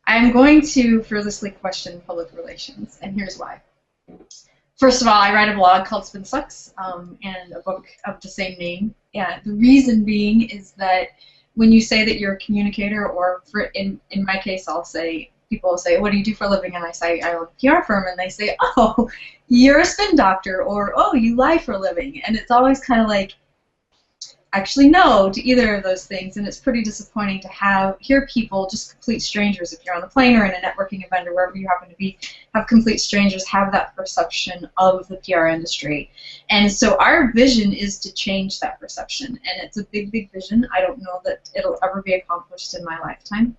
I'm going to fearlessly question public relations, and here's why. First of all, I write a blog called SpinSucks and a book of the same name. Yeah, the reason being is that when you say that you're a communicator, or in my case, people will say, what do you do for a living? And I say, I own a PR firm, and they say, oh, you're a spin doctor, or oh, you lie for a living. And it's always kind of like, actually no to either of those things, and it's pretty disappointing to hear people, just complete strangers, if you're on the plane or in a networking event or wherever you happen to be, have complete strangers have that perception of the PR industry. And so our vision is to change that perception, and it's a big, big vision. I don't know that it'll ever be accomplished in my lifetime.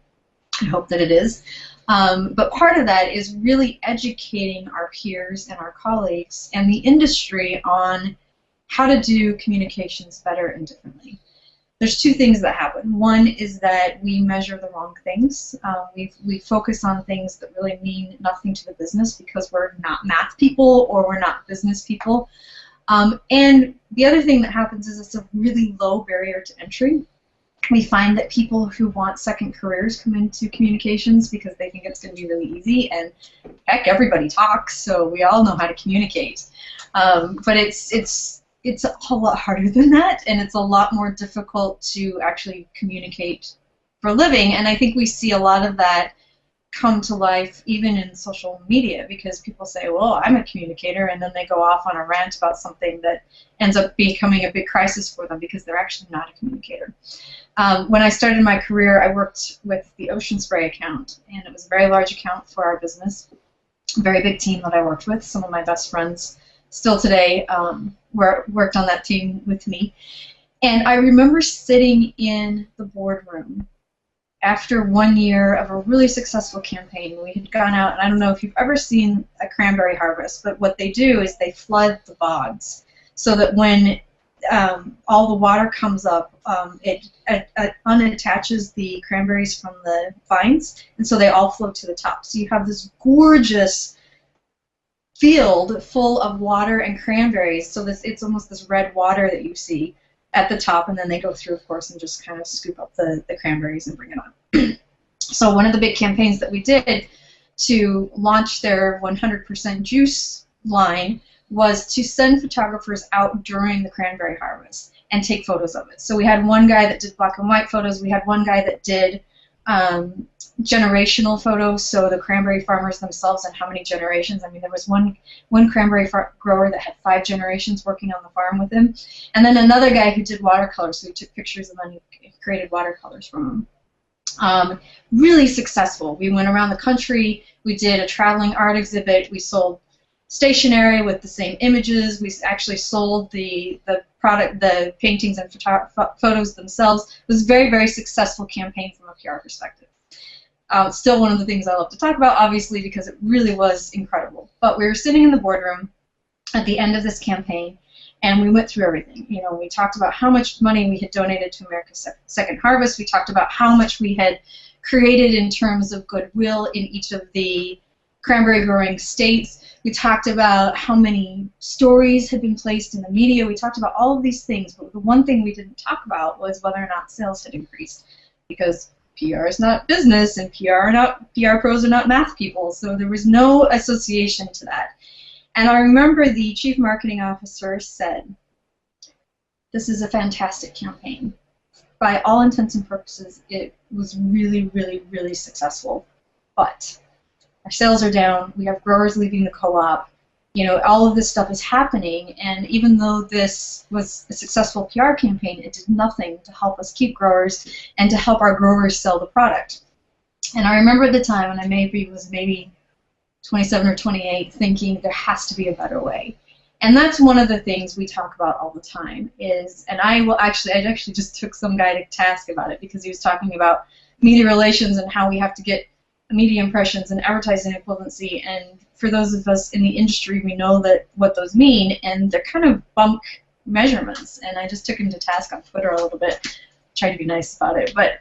I hope that it is. But part of that is really educating our peers and our colleagues and the industry on how to do communications better and differently. There's two things that happen. One is that we measure the wrong things. We focus on things that really mean nothing to the business because we're not math people or we're not business people. And the other thing that happens is it's a really low barrier to entry. We find that people who want second careers come into communications because they think it's going to be really easy, and heck, everybody talks, so we all know how to communicate. But it's a whole lot harder than that, and it's a lot more difficult to actually communicate for a living. And I think we see a lot of that come to life even in social media, because people say, well, I'm a communicator, and then they go off on a rant about something that ends up becoming a big crisis for them because they're actually not a communicator. When I started my career, I worked with the Ocean Spray account, and it was a very large account for our business, a very big team that I worked with. Some of my best friends still today worked on that team with me. And I remember sitting in the boardroom after 1 year of a really successful campaign. We had gone out, and I don't know if you've ever seen a cranberry harvest, but what they do is they flood the bogs so that when all the water comes up, it unattaches the cranberries from the vines, and so they all float to the top. So you have this gorgeous field full of water and cranberries, so it's almost this red water that you see at the top, and then they go through, of course, and just kind of scoop up the cranberries and bring it on. So one of the big campaigns that we did to launch their 100% juice line was to send photographers out during the cranberry harvest and take photos of it. So we had one guy that did black and white photos, we had one guy that did generational photos, so the cranberry farmers themselves and how many generations. I mean, there was one cranberry grower that had 5 generations working on the farm with him, and then another guy who did watercolors, so he took pictures and then he created watercolors from them. Really successful. We went around the country, we did a traveling art exhibit, we sold stationery with the same images, we actually sold the product, the paintings and photos themselves. It was a very, very successful campaign from a PR perspective. Still one of the things I love to talk about, obviously, because it really was incredible. But we were sitting in the boardroom at the end of this campaign, and we went through everything. You know, we talked about how much money we had donated to America's Second Harvest. We talked about how much we had created in terms of goodwill in each of the cranberry growing states. We talked about how many stories had been placed in the media. We talked about all of these things, but the one thing we didn't talk about was whether or not sales had increased, because PR is not business, and PR pros are not math people, so there was no association to that. And I remember the chief marketing officer said, "This is a fantastic campaign. By all intents and purposes, it was really, really, really successful, but our sales are down, we have growers leaving the co-op, you know, all of this stuff is happening, and even though this was a successful PR campaign, it did nothing to help us keep growers and to help our growers sell the product." And I remember at the time, and I was maybe 27 or 28, thinking there has to be a better way. And that's one of the things we talk about all the time is, and I actually just took some guy to task about it because he was talking about media relations and how we have to get media impressions and advertising equivalency, and for those of us in the industry, we know that what those mean, and they're kind of bunk measurements. And I just took him to task on Twitter a little bit, tried to be nice about it, but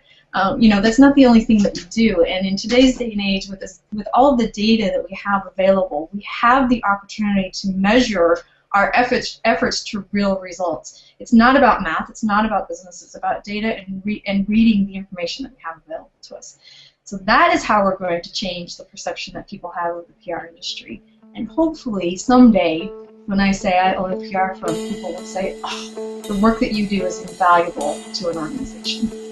you know, that's not the only thing that we do. And in today's day and age, with with all of the data that we have available, we have the opportunity to measure our efforts to real results. It's not about math, it's not about business, it's about data and reading the information that we have available to us. So that is how we're going to change the perception that people have of the PR industry. And hopefully someday, when I say I own a PR firm, people will say, oh, the work that you do is invaluable to an organization.